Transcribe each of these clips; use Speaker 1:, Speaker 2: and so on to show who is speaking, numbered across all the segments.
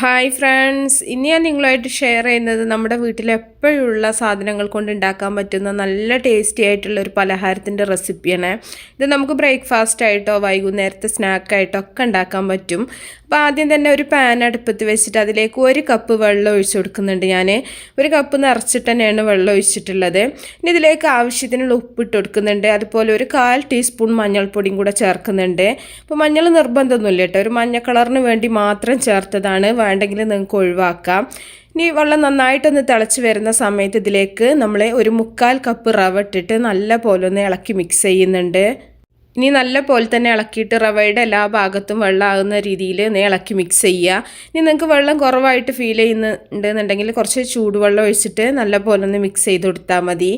Speaker 1: Hi friends, ഇനി ഞാൻ നിങ്ങളുമായിട്ട് ഷെയർ ചെയ്യുന്നത് നമ്മുടെ വീട്ടിൽ എപ്പോഴുള്ള സാധനങ്ങൾ കൊണ്ട് ഉണ്ടാക്കാൻ പറ്റുന്ന നല്ല ടേസ്റ്റി ആയിട്ടുള്ള ഒരു പലഹാരത്തിൻ്റെ റെസിപ്പിയാണ്. ഇത് നമുക്ക് ബ്രേക്ക്ഫാസ്റ്റ് ആയിട്ടോ വൈകുന്നേരത്തെ സ്നാക്കായിട്ടോ ഒക്കെ ഉണ്ടാക്കാൻ പറ്റും. അപ്പോൾ ആദ്യം തന്നെ ഒരു പാൻ അടുപ്പത്ത് വെച്ചിട്ട് അതിലേക്ക് 1 കപ്പ് വെള്ളം ഒഴിച്ചു കൊടുക്കുന്നുണ്ട്. ഞാൻ 1 കപ്പ് നിറച്ചിട്ട് തന്നെയാണ് വെള്ളം ഒഴിച്ചിട്ടുള്ളത്. ഇനി ഇതിലേക്ക് ആവശ്യത്തിനുള്ള ഉപ്പിട്ട് കൊടുക്കുന്നുണ്ട്. അതുപോലെ 1/4 ടീസ്പൂൺ മഞ്ഞൾപ്പൊടിയും കൂടെ ചേർക്കുന്നുണ്ട്. അപ്പോൾ മഞ്ഞൾ നിർബന്ധമൊന്നുമില്ല കേട്ടോ, ഒരു മഞ്ഞ കളറിന് വേണ്ടി മാത്രം ചേർത്തതാണ്. വേണ്ടെങ്കിൽ നിങ്ങൾക്ക് ഒഴിവാക്കാം. ഇനി വെള്ളം നന്നായിട്ടൊന്ന് തിളച്ച് വരുന്ന സമയത്ത് ഇതിലേക്ക് നമ്മൾ 1/4 കപ്പ് റവ ഇട്ടിട്ട് നല്ല പോലെ ഒന്ന് ഇളക്കി മിക്സ് ചെയ്യുന്നുണ്ട്. ഇനി നല്ല പോലെ തന്നെ ഇളക്കിയിട്ട് റവയുടെ എല്ലാ ഭാഗത്തും വെള്ളമാകുന്ന രീതിയിൽ ഇളക്കി മിക്സ് ചെയ്യുക. ഇനി നിങ്ങൾക്ക് വെള്ളം കുറവായിട്ട് ഫീൽ ചെയ്യുന്നുണ്ടെന്നുണ്ടെങ്കിൽ കുറച്ച് ചൂടുവെള്ളം ഒഴിച്ചിട്ട് നല്ല പോലെ ഒന്ന് മിക്സ് ചെയ്ത് കൊടുത്താൽ മതി.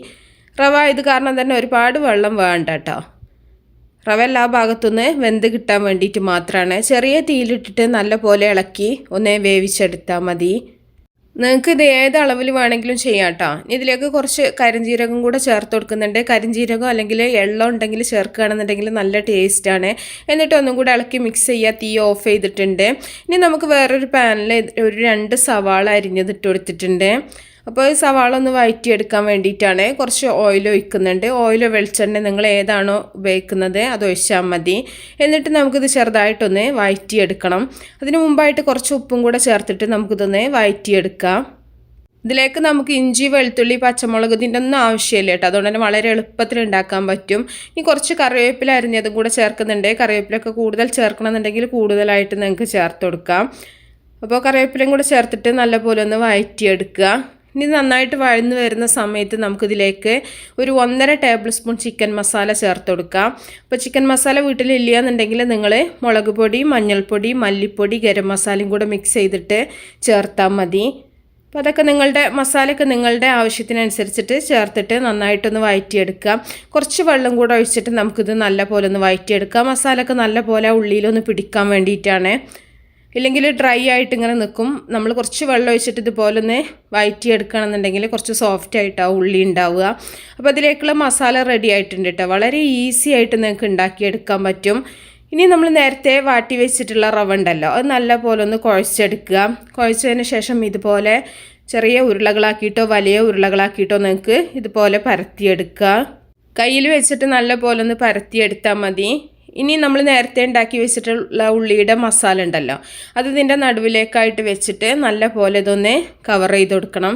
Speaker 1: റവ ഇത് കാരണം തന്നെ ഒരുപാട് വെള്ളം വേണ്ട കേട്ടോ. റവ എല്ലാ ഭാഗത്തുനിന്ന് വെന്ത് കിട്ടാൻ വേണ്ടിയിട്ട് മാത്രമാണ്. ചെറിയ തീയിലിട്ടിട്ട് നല്ല പോലെ ഇളക്കി ഒന്ന് വേവിച്ചെടുത്താൽ മതി. നിങ്ങൾക്ക് ഇത് ഏത് അളവിൽ വേണമെങ്കിലും ചെയ്യാം കേട്ടോ. ഇതിലേക്ക് കുറച്ച് കരിഞ്ജീരകം കൂടെ ചേർത്ത് കൊടുക്കുന്നുണ്ട്. കരിഞ്ജീരകം അല്ലെങ്കിൽ എള്ളം ഉണ്ടെങ്കിൽ ചേർക്കുകയാണെന്നുണ്ടെങ്കിൽ നല്ല ടേസ്റ്റാണ്. എന്നിട്ട് ഒന്നും കൂടെ ഇളക്കി മിക്സ് ചെയ്യുക. തീ ഓഫ് ചെയ്തിട്ടുണ്ട്. ഇനി നമുക്ക് വേറൊരു പാനിൽ ഒരു 2 സവാള അരിഞ്ഞതിട്ട് കൊടുത്തിട്ടുണ്ട്. അപ്പോൾ ഈ സവാള ഒന്ന് വഴറ്റിയെടുക്കാൻ വേണ്ടിയിട്ടാണ് കുറച്ച് ഓയിൽ ഒഴിക്കുന്നുണ്ട്. ഓയിലോ വെളിച്ചെണ്ണ നിങ്ങൾ ഏതാണോ ഉപയോഗിക്കുന്നത് അത് ഒഴിച്ചാൽ മതി. എന്നിട്ട് നമുക്കിത് ചെറുതായിട്ടൊന്ന് വഴറ്റിയെടുക്കണം. അതിന് മുമ്പായിട്ട് കുറച്ച് ഉപ്പും കൂടെ ചേർത്തിട്ട് നമുക്കിതൊന്ന് വഴറ്റിയെടുക്കാം. ഇതിലേക്ക് നമുക്ക് ഇഞ്ചി, വെളുത്തുള്ളി, പച്ചമുളക് ഇതിൻ്റെ ഒന്നും ആവശ്യമില്ല കേട്ടോ. അതുകൊണ്ട് തന്നെ വളരെ എളുപ്പത്തിൽ ഉണ്ടാക്കാൻ പറ്റും. ഇനി കുറച്ച് കറിവേപ്പില അരിഞ്ഞതും കൂടെ ചേർക്കുന്നുണ്ട്. കറിവേപ്പിലൊക്കെ കൂടുതൽ ചേർക്കണമെന്നുണ്ടെങ്കിൽ കൂടുതലായിട്ട് നിങ്ങൾക്ക് ചേർത്ത് കൊടുക്കാം. അപ്പോൾ കറിവേപ്പിലയും കൂടെ ചേർത്തിട്ട് നല്ലപോലെ ഒന്ന് വഴറ്റിയെടുക്കുക. ഇനി നന്നായിട്ട് വഴന്ന് വരുന്ന സമയത്ത് നമുക്കിതിലേക്ക് ഒരു 1.5 ടേബിൾ സ്പൂൺ ചിക്കൻ മസാല ചേർത്ത് കൊടുക്കാം. അപ്പോൾ ചിക്കൻ മസാല വീട്ടിലില്ല എന്നുണ്ടെങ്കിൽ നിങ്ങൾ മുളക് പൊടി, മഞ്ഞൾപ്പൊടി, മല്ലിപ്പൊടി, ഗരം മസാലയും കൂടെ മിക്സ് ചെയ്തിട്ട് ചേർത്താൽ മതി. അപ്പോൾ അതൊക്കെ മസാലയൊക്കെ നിങ്ങളുടെ ആവശ്യത്തിനനുസരിച്ചിട്ട് ചേർത്തിട്ട് നന്നായിട്ടൊന്ന് വഴറ്റിയെടുക്കാം. കുറച്ച് വെള്ളം കൂടെ ഒഴിച്ചിട്ട് നമുക്കിത് നല്ല പോലെ ഒന്ന് വഴറ്റിയെടുക്കാം. മസാലയൊക്കെ നല്ല പോലെ ഉള്ളിയിലൊന്ന് പിടിക്കാൻ വേണ്ടിയിട്ടാണ്. ഇല്ലെങ്കിൽ ഡ്രൈ ആയിട്ട് ഇങ്ങനെ നിൽക്കും. നമ്മൾ കുറച്ച് വെള്ളം ഒഴിച്ചിട്ട് ഇതുപോലെ ഒന്ന് വഴറ്റിയെടുക്കുകയാണെന്നുണ്ടെങ്കിൽ കുറച്ച് സോഫ്റ്റ് ആയിട്ടാവും ഉള്ളി ഉണ്ടാവുക. അപ്പോൾ അതിലേക്കുള്ള മസാല റെഡി ആയിട്ടുണ്ട് കേട്ടോ. വളരെ ഈസി ആയിട്ട് നിങ്ങൾക്ക് ഉണ്ടാക്കിയെടുക്കാൻ പറ്റും. ഇനി നമ്മൾ നേരത്തെ വാട്ടി വെച്ചിട്ടുള്ള റവ ഉണ്ടല്ലോ, അത് നല്ല പോലെ ഒന്ന് കുഴച്ചെടുക്കുക. കുഴച്ചതിന് ശേഷം ഇതുപോലെ ചെറിയ ഉരുളകളാക്കിയിട്ടോ വലിയ ഉരുളകളാക്കിയിട്ടോ നിങ്ങൾക്ക് ഇതുപോലെ പരത്തിയെടുക്കുക. കയ്യിൽ വെച്ചിട്ട് നല്ല പോലെ ഒന്ന് പരത്തിയെടുത്താൽ മതി. ഇനി നമ്മൾ നേരത്തെ ഉണ്ടാക്കി വെച്ചിട്ടുള്ള ഉള്ളിയുടെ മസാല ഉണ്ടല്ലോ, അത് ഇതിൻ്റെ നടുവിലേക്കായിട്ട് വെച്ചിട്ട് നല്ല പോലെ ഇതൊന്ന് കവർ ചെയ്ത് കൊടുക്കണം.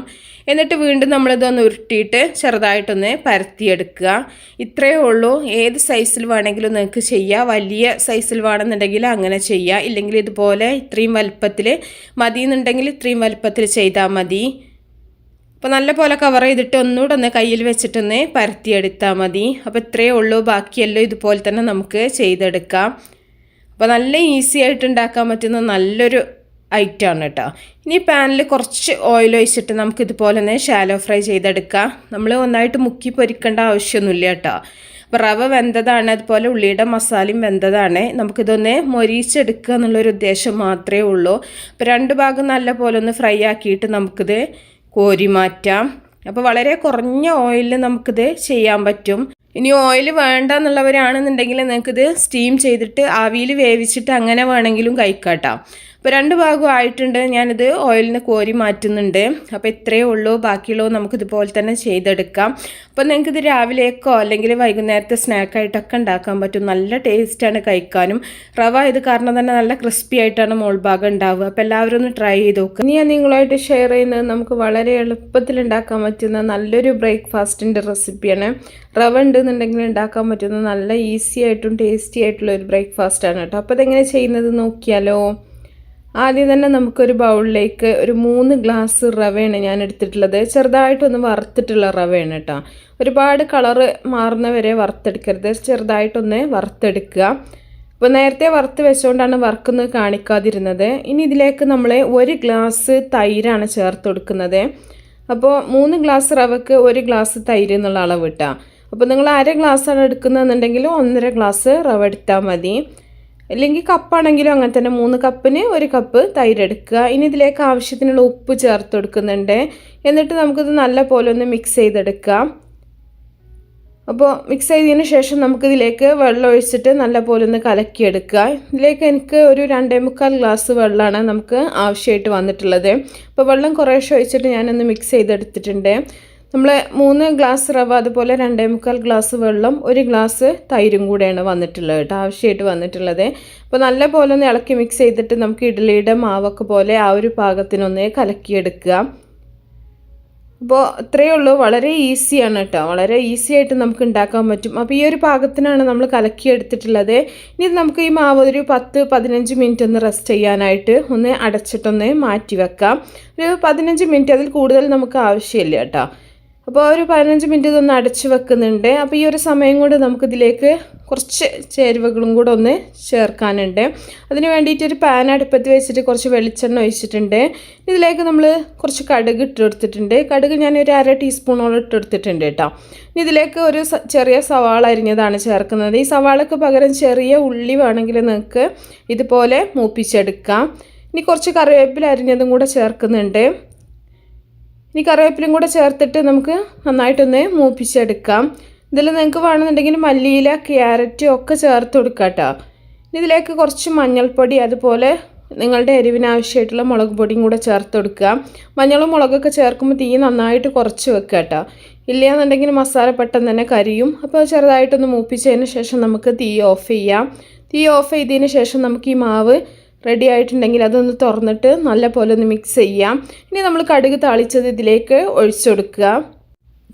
Speaker 1: എന്നിട്ട് വീണ്ടും നമ്മളിതൊന്ന് ഉരുട്ടിയിട്ട് ചെറുതായിട്ടൊന്ന് പരത്തിയെടുക്കുക. ഇത്രയേ ഉള്ളൂ. ഏത് സൈസിൽ വേണമെങ്കിലും നിങ്ങൾക്ക് ചെയ്യാം. വലിയ സൈസിൽ വേണമെന്നുണ്ടെങ്കിൽ അങ്ങനെ ചെയ്യുക. ഇല്ലെങ്കിൽ ഇതുപോലെ ഇത്രയും വലുപ്പത്തിൽ മതി എന്നുണ്ടെങ്കിൽ ഇത്രയും വലുപ്പത്തിൽ ചെയ്താൽ മതി. അപ്പോൾ നല്ല പോലെ കവർ ചെയ്തിട്ട് ഒന്നുകൂടെ ഒന്ന് കയ്യിൽ വെച്ചിട്ടൊന്ന് പരത്തിയെടുത്താൽ മതി. അപ്പോൾ ഇത്രയേ ഉള്ളൂ. ബാക്കിയെല്ലാം ഇതുപോലെ തന്നെ നമുക്ക് ചെയ്തെടുക്കാം. അപ്പോൾ നല്ല ഈസി ആയിട്ട് ഉണ്ടാക്കാൻ പറ്റുന്ന നല്ലൊരു ഐറ്റമാണ് കേട്ടോ. ഇനി പാനിൽ കുറച്ച് ഓയിൽ ഒഴിച്ചിട്ട് നമുക്കിതുപോലെ തന്നെ ഷാലോ ഫ്രൈ ചെയ്തെടുക്കാം. നമ്മൾ ഒന്നായിട്ട് മുക്കി പൊരിക്കേണ്ട ആവശ്യമൊന്നുമില്ല കേട്ടോ. അപ്പോൾ റവ വെന്തതാണ്, അതുപോലെ ഉള്ളിയുടെ മസാലയും വെന്തതാണ്. നമുക്കിതൊന്ന് മൊരിച്ചെടുക്കുക എന്നുള്ളൊരു ഉദ്ദേശം മാത്രമേ ഉള്ളൂ. അപ്പോൾ 2 ഭാഗം നല്ല പോലെ ഒന്ന് ഫ്രൈ ആക്കിയിട്ട് നമുക്കിത് കോരി മാറ്റാം. അപ്പോൾ വളരെ കുറഞ്ഞ ഓയിലിൽ നമുക്കിത് ചെയ്യാൻ പറ്റും. ഇനി ഓയിൽ വേണ്ട എന്നുള്ളവരാണെന്നുണ്ടെങ്കിൽ നിങ്ങൾക്കിത് സ്റ്റീം ചെയ്തിട്ട് ആവിയിൽ വേവിച്ചിട്ട് അങ്ങനെ വേണമെങ്കിലും കഴിക്കാട്ടോ. അപ്പോൾ 2 ഭാഗം ആയിട്ടുണ്ട്. ഞാനിത് ഓയിലിൽ നിന്ന് കോരി മാറ്റുന്നുണ്ട്. അപ്പോൾ ഇത്രയേ ഉള്ളൂ. ബാക്കിയുള്ളത് നമുക്കിതുപോലെ തന്നെ ചെയ്തെടുക്കാം. അപ്പോൾ നിങ്ങൾക്കിത് രാവിലേക്കോ അല്ലെങ്കിൽ വൈകുന്നേരത്തെ സ്നാക്കായിട്ടൊക്കെ ഉണ്ടാക്കാൻ പറ്റും. നല്ല ടേസ്റ്റാണ് കഴിക്കാനും. റവ ഇത് കാരണം തന്നെ നല്ല ക്രിസ്പി ആയിട്ടാണ് മോൾഭാഗം ഉണ്ടാവുക. അപ്പോൾ എല്ലാവരും ഒന്ന് ട്രൈ ചെയ്ത് നോക്കുക. ഇനി ഞാൻ നിങ്ങളുമായിട്ട് ഷെയർ ചെയ്യുന്നത് നമുക്ക് വളരെ എളുപ്പത്തിൽ ഉണ്ടാക്കാൻ പറ്റുന്ന നല്ലൊരു ബ്രേക്ക്ഫാസ്റ്റിൻ്റെ റെസിപ്പിയാണ്. റവ ഉണ്ടെന്നുണ്ടെങ്കിൽ ഉണ്ടാക്കാൻ പറ്റുന്ന നല്ല ഈസി ആയിട്ടും ടേസ്റ്റി ആയിട്ടുള്ള ഒരു ബ്രേക്ക്ഫാസ്റ്റാണ് കേട്ടോ. അപ്പോൾ അതെങ്ങനെ ചെയ്യുന്നത് നോക്കിയാലോ. ആദ്യം തന്നെ നമുക്കൊരു ബൗളിലേക്ക് ഒരു 3 ഗ്ലാസ് റവയാണ് ഞാൻ എടുത്തിട്ടുള്ളത്. ചെറുതായിട്ടൊന്ന് വറുത്തിട്ടുള്ള റവയാണ് കേട്ടോ. ഒരുപാട് കളറ് മാറുന്നവരെ വറുത്തെടുക്കരുത്. ചെറുതായിട്ടൊന്ന് വറുത്തെടുക്കുക. അപ്പോൾ നേരത്തെ വറുത്ത് വെച്ചുകൊണ്ടാണ് വറുക്കുന്നത് കാണിക്കാതിരുന്നത്. ഇനി ഇതിലേക്ക് നമ്മൾ 1 ഗ്ലാസ് തൈരാണ് ചേർത്ത് കൊടുക്കുന്നത്. അപ്പോൾ 3 ഗ്ലാസ് റവക്ക് 1 ഗ്ലാസ് തൈര് എന്നുള്ള അളവ് കിട്ടുക. അപ്പോൾ നിങ്ങൾ 1/2 ഗ്ലാസ്സാണ് എടുക്കുന്നതെന്നുണ്ടെങ്കിൽ 1.5 ഗ്ലാസ് റവ എടുത്താൽ മതി. അല്ലെങ്കിൽ കപ്പാണെങ്കിലും അങ്ങനെ തന്നെ 3 കപ്പിന് 1 കപ്പ് തൈര് എടുക്കുക. ഇനി ഇതിലേക്ക് ആവശ്യത്തിനുള്ള ഉപ്പ് ചേർത്ത് കൊടുക്കുന്നുണ്ട്. എന്നിട്ട് നമുക്കിത് നല്ല പോലെ ഒന്ന് മിക്സ് ചെയ്തെടുക്കാം. അപ്പോൾ മിക്സ് ചെയ്തതിന് ശേഷം നമുക്കിതിലേക്ക് വെള്ളം ഒഴിച്ചിട്ട് നല്ലപോലെ ഒന്ന് കലക്കിയെടുക്കുക. ഇതിലേക്ക് എനിക്ക് ഒരു 2.25 ഗ്ലാസ് വെള്ളമാണ് നമുക്ക് ആവശ്യമായിട്ട് വന്നിട്ടുള്ളത്. അപ്പോൾ വെള്ളം കുറേശ്ശെ ഒഴിച്ചിട്ട് ഞാനൊന്ന് മിക്സ് ചെയ്തെടുത്തിട്ടുണ്ട്. നമ്മൾ 3 ഗ്ലാസ് റവ, അതുപോലെ 2.25 ഗ്ലാസ് വെള്ളം, 1 ഗ്ലാസ് തൈരും കൂടെയാണ് വന്നിട്ടുള്ളത് കേട്ടോ, ആവശ്യമായിട്ട് വന്നിട്ടുള്ളത്. അപ്പോൾ നല്ലപോലെ ഒന്ന് ഇളക്കി മിക്സ് ചെയ്തിട്ട് നമുക്ക് ഇഡ്ഡലിയുടെ മാവൊക്കെ പോലെ ആ ഒരു പാകത്തിനൊന്ന് കലക്കിയെടുക്കുക. അപ്പോൾ ഇത്രയേ ഉള്ളൂ, വളരെ ഈസിയാണ് കേട്ടോ, വളരെ ഈസി ആയിട്ട് നമുക്ക് ഉണ്ടാക്കാൻ പറ്റും. അപ്പോൾ ഈ ഒരു പാകത്തിനാണ് നമ്മൾ കലക്കിയെടുത്തിട്ടുള്ളത്. ഇനി നമുക്ക് ഈ മാവ് ഒരു 10-15 മിനിറ്റ് ഒന്ന് റെസ്റ്റ് ചെയ്യാനായിട്ട് ഒന്ന് അടച്ചിട്ടൊന്ന് മാറ്റി വെക്കാം. ഒരു 15 മിനിറ്റ്, അതിൽ കൂടുതൽ നമുക്ക് ആവശ്യമില്ല കേട്ടോ. അപ്പോൾ ഒരു 15 മിനിറ്റ് ഇതൊന്ന് അടച്ച് വെക്കുന്നുണ്ട്. അപ്പോൾ ഈ ഒരു സമയം കൊണ്ട് നമുക്കിതിലേക്ക് കുറച്ച് ചേരുവകളും കൂടെ ഒന്ന് ചേർക്കാനുണ്ട്. അതിന് വേണ്ടിയിട്ട് ഒരു പാൻ അടുപ്പത്ത് വെച്ചിട്ട് കുറച്ച് വെളിച്ചെണ്ണ ഒഴിച്ചിട്ടുണ്ട്. ഇതിലേക്ക് നമ്മൾ കുറച്ച് കടുക് ഇട്ടെടുത്തിട്ടുണ്ട്. കടുക് ഞാൻ ഒരു 1/2 ടീസ്പൂണോളം ഇട്ടെടുത്തിട്ടുണ്ട് കേട്ടോ. ഇനി ഇതിലേക്ക് ഒരു ചെറിയ സവാള അരിഞ്ഞതാണ് ചേർക്കുന്നത്. ഈ സവാളയ്ക്ക് പകരം ചെറിയ ഉള്ളി വേണമെങ്കിൽ നിങ്ങൾക്ക് ഇതുപോലെ മൂപ്പിച്ചെടുക്കാം. ഇനി കുറച്ച് കറിവേപ്പില അരിഞ്ഞതും കൂടെ ചേർക്കുന്നുണ്ട്. ഇനി കറിവേപ്പിലും കൂടെ ചേർത്തിട്ട് നമുക്ക് നന്നായിട്ടൊന്ന് മൂപ്പിച്ചെടുക്കാം. ഇതിൽ നിങ്ങൾക്ക് വേണമെന്നുണ്ടെങ്കിൽ മല്ലിയില, ക്യാരറ്റ് ഒക്കെ ചേർത്ത് കൊടുക്കാം കേട്ടോ. ഇതിലേക്ക് കുറച്ച് മഞ്ഞൾപ്പൊടി, അതുപോലെ നിങ്ങളുടെ എരിവിനാവശ്യമായിട്ടുള്ള മുളക് പൊടിയും കൂടെ ചേർത്ത് കൊടുക്കുക. മഞ്ഞളും മുളകൊക്കെ ചേർക്കുമ്പോൾ തീ നന്നായിട്ട് കുറച്ച് വെക്കുക കേട്ടോ, ഇല്ലയെന്നുണ്ടെങ്കിൽ മസാല പെട്ടെന്ന് തന്നെ കരിയും. അപ്പോൾ ചെറുതായിട്ടൊന്ന് മൂപ്പിച്ചതിന് ശേഷം നമുക്ക് തീ ഓഫ് ചെയ്യാം. തീ ഓഫ് ചെയ്തതിന് ശേഷം നമുക്ക് ഈ മാവ് റെഡി ആയിട്ടുണ്ടെങ്കിൽ അതൊന്ന് തുറന്നിട്ട് നല്ലപോലെ ഒന്ന് മിക്സ് ചെയ്യാം. ഇനി നമ്മൾ കടുക് താളിച്ചത് ഇതിലേക്ക് ഒഴിച്ചു കൊടുക്കുക.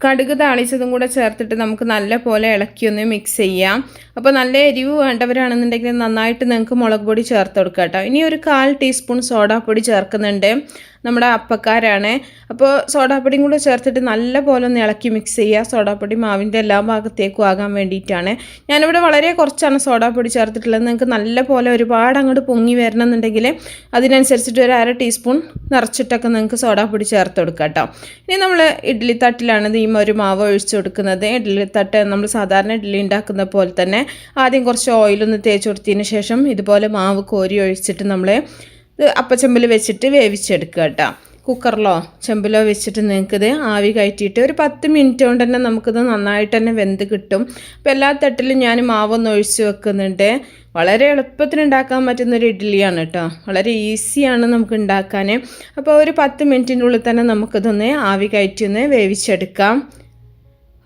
Speaker 1: കടുക് താളിച്ചതും കൂടെ ചേർത്തിട്ട് നമുക്ക് നല്ലപോലെ ഇളക്കി ഒന്ന് മിക്സ് ചെയ്യാം. അപ്പോൾ നല്ല എരിവ് വേണ്ടവരാണെന്നുണ്ടെങ്കിൽ നന്നായിട്ട് നിങ്ങൾക്ക് മുളക് പൊടി ചേർത്ത് കൊടുക്കുക കേട്ടോ. ഇനി ഒരു 1/4 ടീസ്പൂൺ സോഡാപ്പൊടി ചേർക്കുന്നുണ്ട്. നമ്മുടെ അപ്പക്കാരാണ്. അപ്പോൾ സോഡാപ്പൊടിയും കൂടെ ചേർത്തിട്ട് നല്ലപോലെ ഒന്ന് ഇളക്കി മിക്സ് ചെയ്യുക. സോഡാപ്പൊടി മാവിൻ്റെ എല്ലാ ഭാഗത്തേക്കും ആകാൻ വേണ്ടിയിട്ടാണ്. ഞാനിവിടെ വളരെ കുറച്ചാണ് സോഡാപ്പൊടി ചേർത്തിട്ടുള്ളത്. നിങ്ങൾക്ക് നല്ലപോലെ ഒരുപാട് അങ്ങോട്ട് പൊങ്ങി വരണമെന്നുണ്ടെങ്കിൽ അതിനനുസരിച്ചിട്ട് ഒരു 1/2 ടീസ്പൂൺ നിറച്ചിട്ടൊക്കെ നിങ്ങൾക്ക് സോഡാപ്പൊടി ചേർത്ത് കൊടുക്കാം കേട്ടോ. ഇനി നമ്മൾ ഇഡ്ഡലി തട്ടിലാണ് ഈ ഒരു മാവ് ഒഴിച്ചു കൊടുക്കുന്നത്. ഇഡ്ഡലി തട്ട് നമ്മൾ സാധാരണ ഇഡ്ഡലി ഉണ്ടാക്കുന്ന പോലെ തന്നെ ആദ്യം കുറച്ച് ഓയിലൊന്ന് തേച്ച് കൊടുത്തതിന് ശേഷം ഇതുപോലെ മാവ് കോരി ഒഴിച്ചിട്ട് നമ്മൾ അപ്പച്ചെമ്പിൽ വെച്ചിട്ട് വേവിച്ചെടുക്കുക കേട്ടോ. കുക്കറിലോ ചെമ്പിലോ വെച്ചിട്ട് നിങ്ങൾക്കിത് ആവി കയറ്റിയിട്ട് ഒരു 10 മിനിറ്റ് കൊണ്ട് തന്നെ നമുക്കിത് നന്നായിട്ട് തന്നെ വെന്ത് കിട്ടും. അപ്പോൾ എല്ലാ തട്ടിലും ഞാൻ മാവൊന്ന് ഒഴിച്ച് വെക്കുന്നുണ്ട്. വളരെ എളുപ്പത്തിൽ ഉണ്ടാക്കാൻ പറ്റുന്നൊരു ഇഡ്ഡലിയാണ് കേട്ടോ, വളരെ ഈസിയാണ് നമുക്ക് ഉണ്ടാക്കാൻ. അപ്പോൾ ഒരു 10 മിനിറ്റിൻ്റെ ഉള്ളിൽ തന്നെ നമുക്കിതൊന്ന് ആവി കയറ്റി ഒന്ന് വേവിച്ചെടുക്കാം.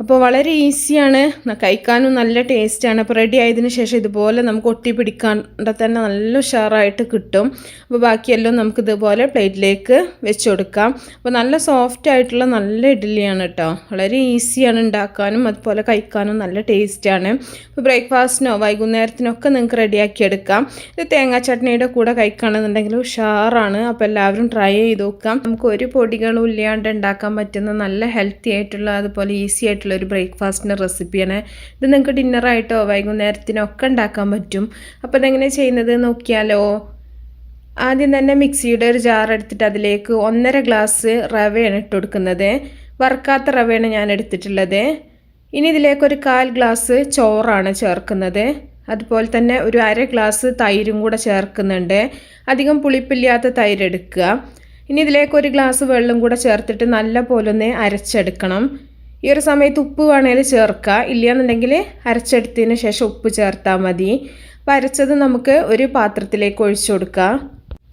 Speaker 1: അപ്പോൾ വളരെ ഈസിയാണ്, കഴിക്കാനും നല്ല ടേസ്റ്റാണ്. അപ്പോൾ റെഡി ആയതിന് ശേഷം ഇതുപോലെ നമുക്ക് ഒട്ടി പിടിക്കാണ്ട് തന്നെ നല്ല ഉഷാറായിട്ട് കിട്ടും. അപ്പോൾ ബാക്കിയെല്ലാം നമുക്ക് ഇതുപോലെ പ്ലേറ്റിലേക്ക് വെച്ച് കൊടുക്കാം. അപ്പോൾ നല്ല സോഫ്റ്റ് ആയിട്ടുള്ള നല്ല ഇഡ്ഡലിയാണ് കേട്ടോ, വളരെ ഈസിയാണ് ഉണ്ടാക്കാനും അതുപോലെ കഴിക്കാനും നല്ല ടേസ്റ്റാണ്. അപ്പോൾ ബ്രേക്ക്ഫാസ്റ്റിനോ വൈകുന്നേരത്തിനൊക്കെ നിങ്ങൾക്ക് റെഡിയാക്കി എടുക്കാം. ഇത് തേങ്ങാ ചട്നിയുടെ കൂടെ കഴിക്കുകയാണെന്നുണ്ടെങ്കിൽ ഉഷാറാണ്. അപ്പോൾ എല്ലാവരും ട്രൈ ചെയ്ത് നോക്കാം. നമുക്ക് ഒരു പൊടികളും ഇല്ലാണ്ട് ഉണ്ടാക്കാൻ പറ്റുന്ന നല്ല ഹെൽത്തി ആയിട്ടുള്ള അതുപോലെ ഈസി ആയിട്ടുള്ള ഒരു ബ്രേക്ക്ഫാസ്റ്റിൻ്റെ റെസിപ്പിയാണ്. ഇത് നിങ്ങൾക്ക് ഡിന്നറായിട്ടോ വൈകുന്നേരത്തിനോ ഒക്കെ ഉണ്ടാക്കാൻ പറ്റും. അപ്പോൾ ഇതെങ്ങനെ ചെയ്യുന്നത് നോക്കിയാലോ. ആദ്യം തന്നെ മിക്സിയുടെ ഒരു ജാർ എടുത്തിട്ട് അതിലേക്ക് 1.5 ഗ്ലാസ് റവയാണ് ഇട്ട് കൊടുക്കുന്നത്. വറുക്കാത്ത റവയാണ് ഞാൻ എടുത്തിട്ടുള്ളത്. ഇനി ഇതിലേക്ക് ഒരു 1/4 ഗ്ലാസ് ചോറാണ് ചേർക്കുന്നത്. അതുപോലെ തന്നെ ഒരു 1/2 ഗ്ലാസ് തൈരും കൂടെ ചേർക്കുന്നുണ്ട്. അധികം പുളിപ്പില്ലാത്ത തൈര് എടുക്കുക. ഇനി ഇതിലേക്ക് 1 ഗ്ലാസ് വെള്ളം കൂടെ ചേർത്തിട്ട് നല്ല പോലെ ഒന്ന് അരച്ചെടുക്കണം. ഈ ഒരു സമയത്ത് ഉപ്പ് വേണമെങ്കിൽ ചേർക്കുക, ഇല്ലയെന്നുണ്ടെങ്കിൽ അരച്ചെടുത്തതിന് ശേഷം ഉപ്പ് ചേർത്താൽ മതി. അപ്പോൾ അരച്ചത് നമുക്ക് ഒരു പാത്രത്തിലേക്ക് ഒഴിച്ചു കൊടുക്കുക.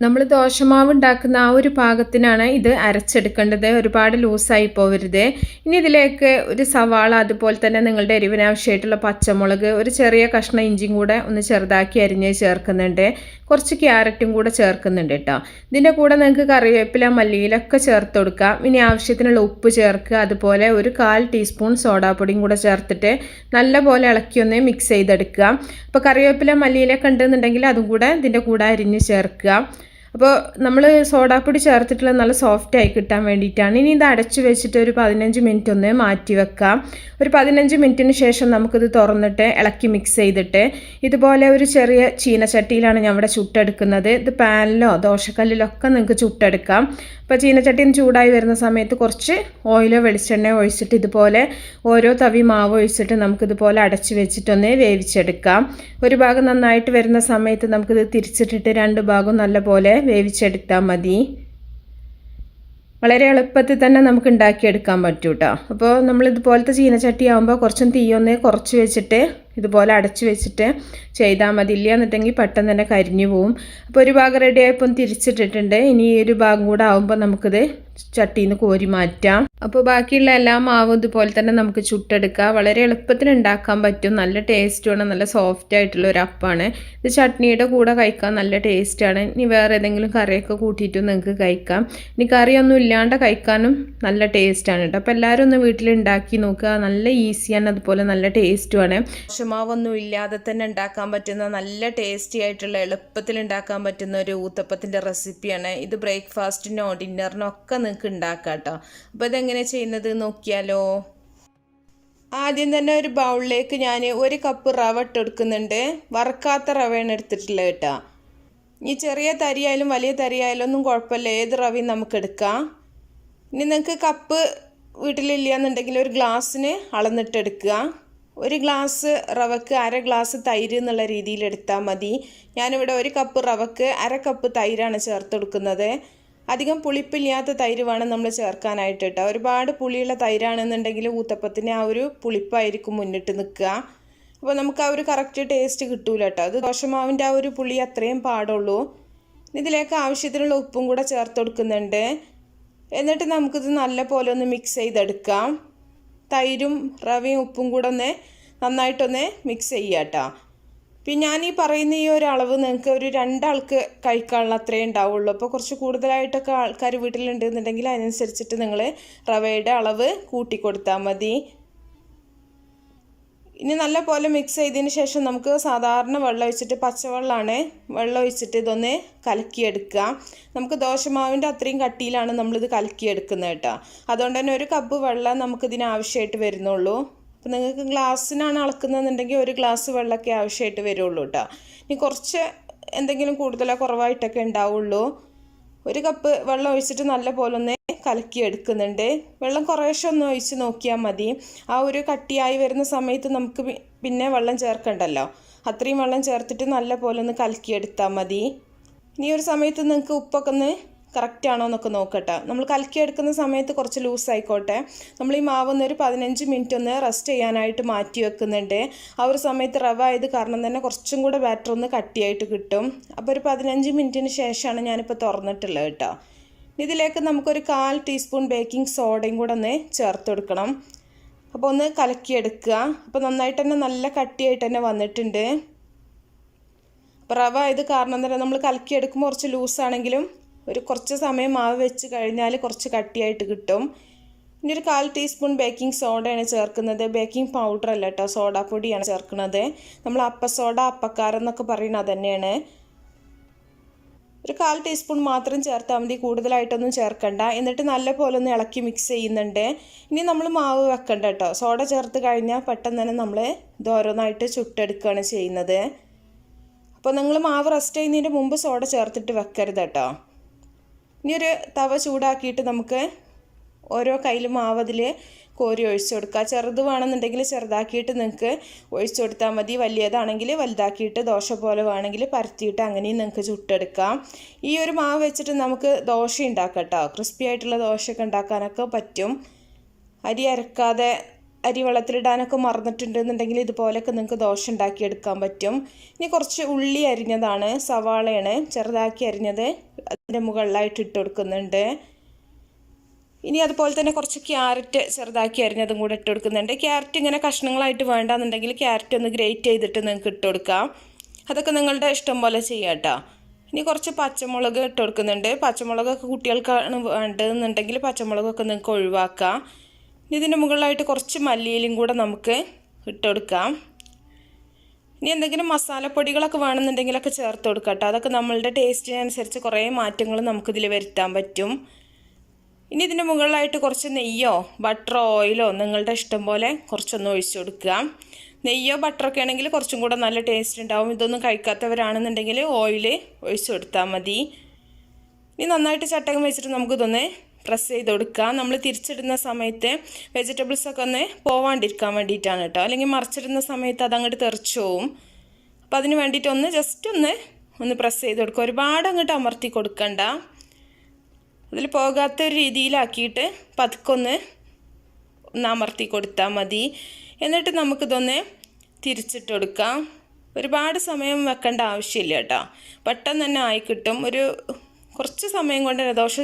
Speaker 1: നമ്മൾ ദോശമാവ് ഉണ്ടാക്കുന്ന ആ ഒരു പാകത്തിനാണ് ഇത് അരച്ചെടുക്കേണ്ടത്, ഒരുപാട് ലൂസായി പോവരുത്. ഇനി ഇതിലേക്ക് ഒരു സവാള, അതുപോലെ തന്നെ നിങ്ങളുടെ എരിവിനാവശ്യമായിട്ടുള്ള പച്ചമുളക്, ഒരു ചെറിയ കഷ്ണം ഇഞ്ചിയും കൂടെ ഒന്ന് ചെറുതാക്കി അരിഞ്ഞ് ചേർക്കുന്നുണ്ട്. കുറച്ച് ക്യാരറ്റും കൂടെ ചേർക്കുന്നുണ്ട് കേട്ടോ. ഇതിൻ്റെ കൂടെ നിങ്ങൾക്ക് കറിവേപ്പില, മല്ലിയിലൊക്കെ ചേർത്ത് കൊടുക്കാം. ഇനി ആവശ്യത്തിനുള്ള ഉപ്പ് ചേർക്കുക. അതുപോലെ ഒരു 1/4 ടീസ്പൂൺ സോഡാപ്പൊടിയും കൂടെ ചേർത്തിട്ട് നല്ലപോലെ ഇളക്കി ഒന്ന് മിക്സ് ചെയ്തെടുക്കുക. അപ്പോൾ കറിവേപ്പില, മല്ലിയിലൊക്കെ ഉണ്ടെന്നുണ്ടെങ്കിൽ അതും കൂടെ ഇതിൻ്റെ കൂടെ അരിഞ്ഞ് ചേർക്കുക. അപ്പോൾ നമ്മൾ സോഡാപ്പൊടി ചേർത്തിട്ടുള്ള നല്ല സോഫ്റ്റായി കിട്ടാൻ വേണ്ടിയിട്ടാണ്. ഇനി ഇത് അടച്ചു വെച്ചിട്ട് ഒരു 15 മിനിറ്റ് ഒന്ന് മാറ്റി വെക്കാം. ഒരു 15 മിനിറ്റിന് ശേഷം നമുക്കിത് തുറന്നിട്ട് ഇളക്കി മിക്സ് ചെയ്തിട്ട് ഇതുപോലെ ഒരു ചെറിയ ചീനച്ചട്ടിയിലാണ് ഞാൻ ഇവിടെ ചുട്ടെടുക്കുന്നത്. ഇത് പാനിലോ ദോശക്കല്ലിലോ ഒക്കെ നിങ്ങൾക്ക് ചുട്ടെടുക്കാം. അപ്പോൾ ചീനച്ചട്ടിയിൽ ചൂടായി വരുന്ന സമയത്ത് കുറച്ച് ഓയിലോ വെളിച്ചെണ്ണയോ ഒഴിച്ചിട്ട് ഇതുപോലെ ഓരോ തവി മാവ് ഒഴിച്ചിട്ട് നമുക്കിതുപോലെ അടച്ചു വെച്ചിട്ടൊന്ന് വേവിച്ചെടുക്കാം. ഒരു ഭാഗം നന്നായിട്ട് വരുന്ന സമയത്ത് നമുക്കിത് തിരിച്ചിട്ടിട്ട് 2 ഭാഗവും നല്ലപോലെ വേവിച്ചെടുത്താൽ മതി. വളരെ എളുപ്പത്തിൽ തന്നെ നമുക്ക് ഉണ്ടാക്കിയെടുക്കാൻ പറ്റും കേട്ടോ. അപ്പോൾ നമ്മളിതുപോലത്തെ ചീനച്ചട്ടി ആകുമ്പോൾ കുറച്ചും തീയൊന്ന് കുറച്ച് വെച്ചിട്ട് ഇതുപോലെ അടച്ച് വെച്ചിട്ട് ചെയ്താൽ മതി. ഇല്ല എന്നുണ്ടെങ്കിൽ പെട്ടെന്ന് തന്നെ കരിഞ്ഞു പോവും. അപ്പോൾ ഒരു ഭാഗം റെഡി ആയപ്പോൾ തിരിച്ചിട്ടിട്ടുണ്ട്. ഇനി ഈ ഒരു ഭാഗം കൂടെ ആകുമ്പോൾ നമുക്കിത് ചട്ടിയിൽ നിന്ന് കോരി മാറ്റാം. അപ്പോൾ ബാക്കിയുള്ള എല്ലാ മാവും ഇതുപോലെ തന്നെ നമുക്ക് ചുട്ടെടുക്കാം. വളരെ എളുപ്പത്തിൽ ഉണ്ടാക്കാൻ പറ്റും. നല്ല ടേസ്റ്റുമാണ്. നല്ല സോഫ്റ്റ് ആയിട്ടുള്ള ഒരു അപ്പമാണ്. ഇത് ചട്നിയുടെ കൂടെ കഴിക്കാൻ നല്ല ടേസ്റ്റാണ്. ഇനി വേറെ ഏതെങ്കിലും കറിയൊക്കെ കൂട്ടിയിട്ടും നിങ്ങൾക്ക് കഴിക്കാം. ഇനി കറിയൊന്നും ഇല്ലാണ്ട് കഴിക്കാനും നല്ല ടേസ്റ്റാണ് കേട്ടോ. അപ്പോൾ എല്ലാവരും ഒന്ന് വീട്ടിൽ ഉണ്ടാക്കി നോക്കുക. നല്ല ഈസിയാണ്, അതുപോലെ നല്ല ടേസ്റ്റുമാണ്. ദോശമാവൊന്നും ഇല്ലാതെ തന്നെ ഉണ്ടാക്കാൻ പറ്റുന്ന നല്ല ടേസ്റ്റി ആയിട്ടുള്ള എളുപ്പത്തിൽ ഉണ്ടാക്കാൻ പറ്റുന്ന ഒരു ഊത്തപ്പത്തിൻ്റെ റെസിപ്പിയാണ് ഇത്. ബ്രേക്ക്ഫാസ്റ്റിനോ ഡിന്നറിനോ ഒക്കെ നിങ്ങൾക്ക് ഉണ്ടാക്കാം കേട്ടോ. അപ്പോൾ ഇതെങ്ങനെ ചെയ്യുന്നത് നോക്കിയാലോ. ആദ്യം തന്നെ ഒരു ബൗളിലേക്ക് ഞാൻ 1 കപ്പ് റവ ഇട്ടെടുക്കുന്നുണ്ട്. വറുക്കാത്ത റവയാണ് എടുത്തിട്ടുള്ളത് കേട്ടോ. ഈ ചെറിയ തരിയായാലും വലിയ തരിയായാലും ഒന്നും കുഴപ്പമില്ല, ഏത് റവയും നമുക്ക് എടുക്കാം. ഇനി നിങ്ങൾക്ക് കപ്പ് വീട്ടിലില്ല എന്നുണ്ടെങ്കിൽ ഒരു ഗ്ലാസ്സിന് അളന്നിട്ടെടുക്കുക. 1 ഗ്ലാസ് റവക്ക് 1/2 ഗ്ലാസ് തൈര് എന്നുള്ള രീതിയിൽ എടുത്താൽ മതി. ഞാനിവിടെ 1 കപ്പ് റവക്ക് 1/2 കപ്പ് തൈരാണ് ചേർത്ത് കൊടുക്കുന്നത്. അധികം പുളിപ്പില്ലാത്ത തൈര് വേണം നമ്മൾ ചേർക്കാനായിട്ട് കേട്ടോ. ഒരുപാട് പുളിയുള്ള തൈരാണെന്നുണ്ടെങ്കിൽ ഊത്തപ്പത്തിന് ആ ഒരു പുളിപ്പായിരിക്കും മുന്നിട്ട് നിൽക്കുക. അപ്പോൾ നമുക്ക് ആ ഒരു കറക്റ്റ് ടേസ്റ്റ് കിട്ടൂല കേട്ടോ. അത് ദോശമാവിൻ്റെ ആ ഒരു പുളി അത്രയും പാടുള്ളൂ. ഇതിലേക്ക് ആവശ്യത്തിനുള്ള ഉപ്പും കൂടെ ചേർത്ത് കൊടുക്കുന്നുണ്ട്. എന്നിട്ട് നമുക്കിത് നല്ല പോലെ ഒന്ന് മിക്സ് ചെയ്തെടുക്കാം. തൈരും റവയും ഉപ്പും കൂടെ ഒന്ന് നന്നായിട്ടൊന്ന് മിക്സ് ചെയ്യുക കേട്ടോ. പിന്നെ ഞാൻ ഈ പറയുന്ന ഈ ഒരു അളവ് നിങ്ങൾക്ക് ഒരു 2 ആൾക്ക് കഴിക്കാനുള്ള അത്രയേ ഉണ്ടാവുള്ളൂ. അപ്പോൾ കുറച്ച് കൂടുതലായിട്ടൊക്കെ ആൾക്കാർ വീട്ടിലുണ്ടെന്നുണ്ടെങ്കിൽ അതിനനുസരിച്ചിട്ട് നിങ്ങൾ റവയുടെ അളവ് കൂട്ടി കൊടുത്താൽ മതി. ഇനി നല്ല പോലെ മിക്സ് ചെയ്തതിന് ശേഷം നമുക്ക് സാധാരണ വെള്ളം ഒഴിച്ചിട്ട്, പച്ചവെള്ളമാണ്, വെള്ളം ഒഴിച്ചിട്ട് ഇതൊന്ന് കലക്കിയെടുക്കുക. നമുക്ക് ദോശമാവിൻ്റെ അത്രയും കട്ടിയിലാണ് നമ്മളിത് കലക്കിയെടുക്കുന്നത് കേട്ടോ. അതുകൊണ്ട് തന്നെ 1 കപ്പ് വെള്ളം നമുക്കിതിന് ആവശ്യമായിട്ട് വരുന്നുള്ളൂ. അപ്പോൾ നിങ്ങൾക്ക് ഗ്ലാസ്സിനാണ് അളക്കുന്നതെന്നുണ്ടെങ്കിൽ 1 ഗ്ലാസ് വെള്ളമൊക്കെ ആവശ്യമായിട്ട് വരുള്ളൂ കേട്ടോ. ഇനി കുറച്ച് എന്തെങ്കിലും കൂടുതലോ കുറവായിട്ടൊക്കെ ഉണ്ടാവുള്ളൂ. 1 കപ്പ് വെള്ളം ഒഴിച്ചിട്ട് നല്ല പോലെ ഒന്ന് കലക്കി എടുക്കുന്നുണ്ട്. വെള്ളം കുറേശ്ശെ ഒന്ന് ഒഴിച്ച് നോക്കിയാൽ മതി. ആ ഒരു കട്ടിയായി വരുന്ന സമയത്ത് നമുക്ക് പിന്നെ വെള്ളം ചേർക്കണ്ടല്ലോ. അത്രയും വെള്ളം ചേർത്തിട്ട് നല്ല പോലെ ഒന്ന് കലക്കിയെടുത്താൽ മതി. ഇനി ഒരു സമയത്ത് നിങ്ങൾക്ക് ഉപ്പൊക്കെ ഒന്ന് കറക്റ്റ് ആണോ എന്നൊക്കെ നോക്കട്ടെ. നമ്മൾ കലക്കിയെടുക്കുന്ന സമയത്ത് കുറച്ച് ലൂസായിക്കോട്ടെ. നമ്മൾ ഈ മാവൊന്നൊരു 15 മിനിറ്റ് ഒന്ന് റെസ്റ്റ് ചെയ്യാനായിട്ട് മാറ്റി വെക്കുന്നുണ്ട്. ആ ഒരു സമയത്ത് റവ ആയത് കാരണം തന്നെ കുറച്ചും കൂടെ ബാറ്റർ ഒന്ന് കട്ടിയായിട്ട് കിട്ടും. അപ്പോൾ ഒരു 15 മിനിറ്റിന് ശേഷമാണ് ഞാനിപ്പോൾ തുറന്നിട്ടുള്ളത് കേട്ടോ. ഇതിലേക്ക് നമുക്കൊരു 1/4 ടീസ്പൂൺ ബേക്കിംഗ് സോഡയും കൂടെ ഒന്ന് ചേർത്ത് കൊടുക്കണം. അപ്പോൾ ഒന്ന് കലക്കിയെടുക്കുക. അപ്പോൾ നന്നായിട്ട് തന്നെ നല്ല കട്ടിയായിട്ട് തന്നെ വന്നിട്ടുണ്ട്. അപ്പോൾ റവ ആയത് കാരണം തന്നെ നമ്മൾ കലക്കിയെടുക്കുമ്പോൾ കുറച്ച് ലൂസാണെങ്കിലും ഒരു കുറച്ച് സമയം മാവ് വെച്ച് കഴിഞ്ഞാൽ കുറച്ച് കട്ടിയായിട്ട് കിട്ടും. ഇനി ഒരു 1/4 ടീസ്പൂൺ ബേക്കിംഗ് സോഡയാണ് ചേർക്കുന്നത്. ബേക്കിംഗ് പൗഡർ അല്ല കേട്ടോ, സോഡാപ്പൊടിയാണ് ചേർക്കുന്നത്. നമ്മൾ അപ്പസോഡ, അപ്പക്കാരം എന്നൊക്കെ പറയുന്നത് അത് തന്നെയാണ്. ഒരു 1/4 ടീസ്പൂൺ മാത്രം ചേർത്താൽ മതി, കൂടുതലായിട്ടൊന്നും ചേർക്കണ്ട. എന്നിട്ട് നല്ല പോലെ ഒന്ന് ഇളക്കി മിക്സ് ചെയ്യുന്നുണ്ട്. ഇനി നമ്മൾ മാവ് വെക്കണ്ട കേട്ടോ. സോഡ ചേർത്ത് കഴിഞ്ഞാൽ പെട്ടെന്ന് തന്നെ നമ്മൾ ഇത് ഓരോന്നായിട്ട് ചുട്ടെടുക്കുകയാണ് ചെയ്യുന്നത്. അപ്പോൾ നിങ്ങൾ മാവ് റെസ്റ്റ് ചെയ്യുന്നതിന് മുമ്പ് സോഡ ചേർത്തിട്ട് വെക്കരുത് കേട്ടോ. ഇനി ഒരു തവ ചൂടാക്കിയിട്ട് നമുക്ക് ഓരോ കയ്യിൽ മാവ് അതിൽ കോരി ഒഴിച്ചു കൊടുക്കുക. ചെറുത് വേണമെന്നുണ്ടെങ്കിൽ ചെറുതാക്കിയിട്ട് നിങ്ങൾക്ക് ഒഴിച്ചു കൊടുത്താൽ മതി. വലിയതാണെങ്കിൽ വലുതാക്കിയിട്ട് ദോശ പോലെ വേണമെങ്കിൽ പരത്തിയിട്ട് അങ്ങനെയും നിങ്ങൾക്ക് ചുട്ടെടുക്കാം. ഈ ഒരു മാവ് വെച്ചിട്ട് നമുക്ക് ദോശ ഉണ്ടാക്കാം കേട്ടോ. ക്രിസ്പി ആയിട്ടുള്ള ദോശയൊക്കെ ഉണ്ടാക്കാനൊക്കെ പറ്റും. അരി അരക്കാതെ അരി വെള്ളത്തിലിടാനൊക്കെ മറന്നിട്ടുണ്ടെന്നുണ്ടെങ്കിൽ ഇതുപോലെയൊക്കെ നിങ്ങൾക്ക് ദോശ ഉണ്ടാക്കിയെടുക്കാൻ പറ്റും. ഇനി കുറച്ച് ഉള്ളി അരിഞ്ഞതാണ്, സവാളയാണ് ചെറുതാക്കി അരിഞ്ഞത്, അതിൻ്റെ മുകളിലായിട്ട് ഇട്ട് കൊടുക്കുന്നുണ്ട്. ഇനി അതുപോലെ തന്നെ കുറച്ച് ക്യാരറ്റ് ചെറുതാക്കി അരിഞ്ഞതും കൂടെ ഇട്ട് കൊടുക്കുന്നുണ്ട്. ക്യാരറ്റ് ഇങ്ങനെ കഷ്ണങ്ങളായിട്ട് വേണ്ടാന്നുണ്ടെങ്കിൽ ക്യാരറ്റ് ഒന്ന് ഗ്രേറ്റ് ചെയ്തിട്ട് നിങ്ങൾക്ക് ഇട്ട് കൊടുക്കാം. അതൊക്കെ നിങ്ങളുടെ ഇഷ്ടം പോലെ ചെയ്യാം കേട്ടോ. ഇനി കുറച്ച് പച്ചമുളക് ഇട്ട് കൊടുക്കുന്നുണ്ട്. പച്ചമുളകൊക്കെ കുട്ടികൾക്കാണ് വേണ്ടതെന്നുണ്ടെങ്കിൽ പച്ചമുളകൊക്കെ നിങ്ങൾക്ക് ഒഴിവാക്കാം. ഇതിൻ്റെ മുകളിലായിട്ട് കുറച്ച് മല്ലിയിലും കൂടെ നമുക്ക് ഇട്ട് കൊടുക്കാം. ഇനി എന്തെങ്കിലും മസാലപ്പൊടികളൊക്കെ വേണമെന്നുണ്ടെങ്കിലൊക്കെ ചേർത്ത് കൊടുക്കാം കേട്ടോ. അതൊക്കെ നമ്മളുടെ ടേസ്റ്റിനനുസരിച്ച് കുറേ മാറ്റങ്ങൾ നമുക്കിതിൽ വരുത്താൻ പറ്റും. ഇനി ഇതിൻ്റെ മുകളിലായിട്ട് കുറച്ച് നെയ്യോ ബട്ടറോ ഓയിലോ നിങ്ങളുടെ ഇഷ്ടം പോലെ കുറച്ചൊന്ന് ഒഴിച്ചു കൊടുക്കുക. നെയ്യോ ബട്ടറൊക്കെ ആണെങ്കിൽ കുറച്ചും കൂടെ നല്ല ടേസ്റ്റ് ഉണ്ടാവും. ഇതൊന്നും കഴിക്കാത്തവരാണെന്നുണ്ടെങ്കിൽ ഓയിൽ ഒഴിച്ചു കൊടുത്താൽ മതി. ഇനി നന്നായിട്ട് ചട്ടകം വെച്ചിട്ട് നമുക്കിതൊന്ന് പ്രസ് ചെയ്ത് കൊടുക്കുക. നമ്മൾ തിരിച്ചിടുന്ന സമയത്ത് വെജിറ്റബിൾസൊക്കെ ഒന്ന് പോവാണ്ടിരിക്കാൻ വേണ്ടിയിട്ടാണ് കേട്ടോ. അല്ലെങ്കിൽ മറിച്ചിടുന്ന സമയത്ത് അതങ്ങോട്ട് തെറിച്ചു പോവും. അപ്പോൾ അതിന് വേണ്ടിയിട്ട് ജസ്റ്റ് ഒന്ന് പ്രസ് ചെയ്ത് കൊടുക്കുക. ഒരുപാട് അങ്ങോട്ട് അമർത്തി കൊടുക്കണ്ട. അതിൽ പോകാത്ത ഒരു രീതിയിലാക്കിയിട്ട് പതുക്കൊന്ന് അമർത്തി കൊടുത്താൽ മതി. എന്നിട്ട് നമുക്കിതൊന്ന് തിരിച്ചിട്ട് കൊടുക്കാം. ഒരുപാട് സമയം വെക്കേണ്ട ആവശ്യമില്ല കേട്ടോ, പെട്ടെന്ന് തന്നെ ആയി കിട്ടും. കുറച്ച് സമയം കൊണ്ട് ദോശ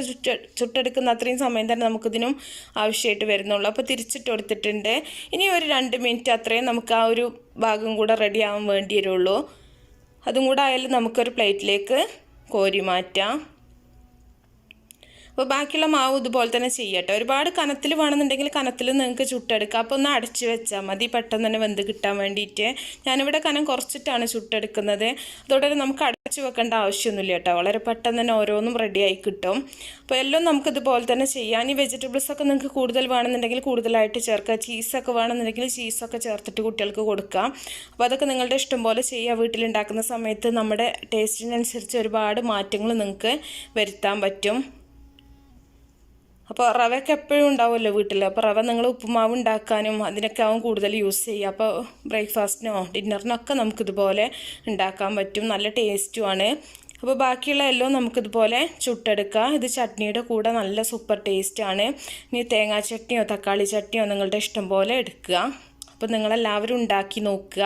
Speaker 1: ചുട്ടെടുക്കുന്ന അത്രയും സമയം തന്നെ നമുക്കിതിനും ആവശ്യമായിട്ട് വരുന്നുള്ളൂ. അപ്പോൾ തിരിച്ചിട്ട് കൊടുത്തിട്ടുണ്ട്. ഇനി ഒരു 2 മിനിറ്റ് അത്രയും നമുക്ക് ആ ഒരു ഭാഗം കൂടെ റെഡി ആവാൻ വേണ്ടി വരുള്ളൂ. അതും കൂടെ ആയാലും നമുക്കൊരു പ്ലേറ്റിലേക്ക് കോരി മാറ്റാം. അപ്പോൾ ബാക്കിയുള്ള മാവ് ഇതുപോലെ തന്നെ ചെയ്യട്ടെ. ഒരുപാട് കനത്തിൽ വേണമെന്നുണ്ടെങ്കിൽ കനത്തിൽ നിങ്ങൾക്ക് ചുട്ടെടുക്കാം. അപ്പോൾ ഒന്ന് അടച്ച് വെച്ചാൽ മതി, പെട്ടെന്ന് തന്നെ വെന്ത് കിട്ടാൻ വേണ്ടിയിട്ട്. ഞാനിവിടെ കനം കുറച്ചിട്ടാണ് ചുട്ടെടുക്കുന്നത്. അതോടെ നമുക്ക് അടച്ച് വെക്കേണ്ട ആവശ്യമൊന്നുമില്ല കേട്ടോ, വളരെ പെട്ടെന്ന് തന്നെ ഓരോന്നും റെഡിയായി കിട്ടും. അപ്പോൾ എല്ലാം നമുക്കിതുപോലെ തന്നെ ചെയ്യാം. ഈ വെജിറ്റബിൾസൊക്കെ നിങ്ങൾക്ക് കൂടുതൽ വേണമെന്നുണ്ടെങ്കിൽ കൂടുതലായിട്ട് ചേർക്കുക. ചീസൊക്കെ വേണമെന്നുണ്ടെങ്കിൽ ചീസൊക്കെ ചേർത്തിട്ട് കുട്ടികൾക്ക് കൊടുക്കാം. അപ്പോൾ അതൊക്കെ നിങ്ങളുടെ ഇഷ്ടം പോലെ ചെയ്യുക. വീട്ടിലുണ്ടാക്കുന്ന സമയത്ത് നമ്മുടെ ടേസ്റ്റിനനുസരിച്ച് ഒരുപാട് മാറ്റങ്ങൾ നിങ്ങൾക്ക് വരുത്താൻ പറ്റും. അപ്പോൾ റവയൊക്കെ എപ്പോഴും ഉണ്ടാവുമല്ലോ വീട്ടിൽ. അപ്പോൾ റവ നിങ്ങൾ ഉപ്പുമാവ് ഉണ്ടാക്കാനും അതിനൊക്കെ ആവും കൂടുതൽ യൂസ് ചെയ്യുക. അപ്പോൾ ബ്രേക്ക്ഫാസ്റ്റിനോ ഡിന്നറിനൊക്കെ നമുക്കിതുപോലെ ഉണ്ടാക്കാൻ പറ്റും, നല്ല ടേസ്റ്റുമാണ്. അപ്പോൾ ബാക്കിയുള്ള എല്ലാം നമുക്കിതുപോലെ ചുട്ടെടുക്കുക. ഇത് ചട്നിയുടെ കൂടെ നല്ല സൂപ്പർ ടേസ്റ്റാണ്. ഇനി തേങ്ങാ ചട്നിയോ തക്കാളി ചട്നിയോ നിങ്ങളുടെ ഇഷ്ടം പോലെ എടുക്കുക. അപ്പോൾ നിങ്ങളെല്ലാവരും ഉണ്ടാക്കി നോക്കുക.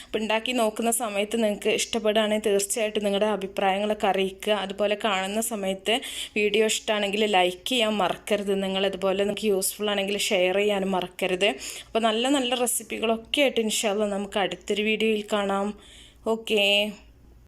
Speaker 1: അപ്പോൾ ഉണ്ടാക്കി നോക്കുന്ന സമയത്ത് നിങ്ങൾക്ക് ഇഷ്ടപ്പെടുകയാണെങ്കിൽ തീർച്ചയായിട്ടും നിങ്ങളുടെ അഭിപ്രായങ്ങളൊക്കെ അറിയിക്കുക. അതുപോലെ കാണുന്ന സമയത്ത് വീഡിയോ ഇഷ്ടമാണെങ്കിൽ ലൈക്ക് ചെയ്യാൻ മറക്കരുത്. നിങ്ങളതുപോലെ നിങ്ങൾക്ക് യൂസ്ഫുൾ ആണെങ്കിൽ ഷെയർ ചെയ്യാനും മറക്കരുത്. അപ്പോൾ നല്ല നല്ല റെസിപ്പികളൊക്കെ ആയിട്ട് ഇൻഷാ അല്ലാഹ് നമുക്ക് അടുത്തൊരു വീഡിയോയിൽ കാണാം. ഓക്കേ.